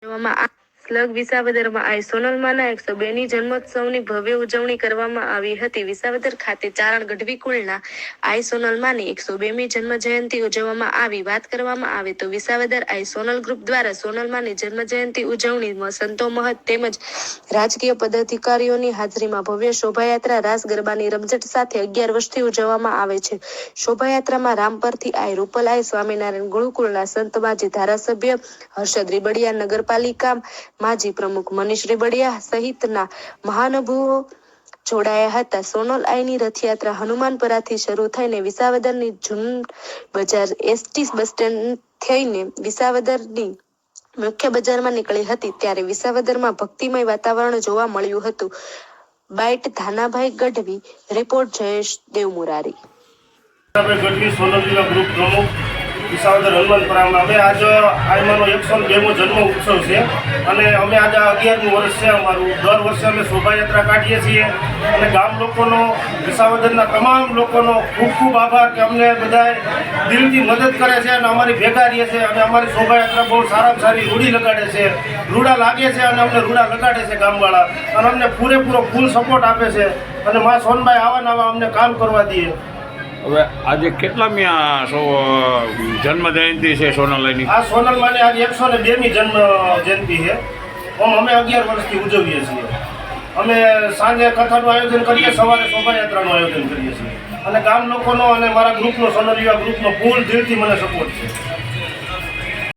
સ્લગ વિસાવદરમાં આઈ સોનલમાના 102ની જન્મોત્સવની ભવ્ય ઉજવણી કરવામાં આવી હતી. વિસાવદર ખાતે ચારણ ગઢવી કુળના આઈ સોનલમાની 102મી જન્મજયંતિ ઉજવવામાં આવી. વાત કરવામાં આવે તો વિસાવદર આઈ સોનલ ગ્રુપ દ્વારા સોનલમાની જન્મજયંતિ ઉજવણીમાં સંતો મહંત તેમજ રાજકીય પદાધિકારીઓની હાજરીમાં ભવ્ય શોભાયાત્રા રાસ ગરબાની રમઝટ સાથે 11 વર્ષથી ઉજવવામાં આવે છે. શોભાયાત્રામાં રામપરથી આઈ, રૂપલ આઈ, સ્વામિનારાયણ ગુરુકુળના સંત માજી ધારાસભ્ય હર્ષદ રીબડિયા, નગરપાલિકા માજી પ્રમુખ મનીષ રીબડિયા સહિતના મહાનુભાવો જોડાયા હતા. સોનલ આઈની રથયાત્રા હનુમાનપરાથી શરૂ થઈને વિસાવદરની જૂન બજાર એસટી બસ સ્ટેન્ડ થઈને વિસાવદરની મુખ્ય બજારમાં નીકળી હતી. ત્યારે વિસાવદરમાં ભક્તિમય વાતાવરણ જોવા મળ્યું હતું. Bite Dhanabhai Gadhvi, report Jayesh Devmurari. Gadhvi Sonal group પ્રમુખ વિસાવદર હનુમાનપરામાં અમે આજે આઈમાનો 102મો જન્મ ઉત્સવ છે અને અમે આજે 11મું વર્ષ છે અમારું. દર વર્ષે અમે શોભાયાત્રા કાઢીએ છીએ અને ગામ લોકોનો, વિસાવદરના તમામ લોકોનો ખૂબ ખૂબ આભાર કે અમને બધા દિલથી મદદ કરે છે અને અમારી ભેગા રહીએ છે અને અમારી શોભાયાત્રા બહુ સારામાં સારી રૂડી લગાડે છે, રૂડા લાગે છે અને અમને રૂડા લગાડે છે ગામવાળા અને અમને પૂરેપૂરો ફૂલ સપોર્ટ આપે છે અને મા સોનબાઈ આવા નવા અમને કામ કરવા દઈએ. હવે આજે કેટલામી જન્મ જયંતિ છે સોનલની? આ સોનલમાની આજે 102મી જન્મ જયંતિ છે. અમે 11 વર્ષથી ઉજવીએ છીએ. અમે સાંજે કથાનું આયોજન કરીએ, સવારે શોભાયાત્રાનું આયોજન કરીએ છીએ અને ગામ લોકોનો અને મારા ગ્રુપનો, સોનલ યુવા ગ્રુપનો ફૂલ દિલથી મને સપોર્ટ છે.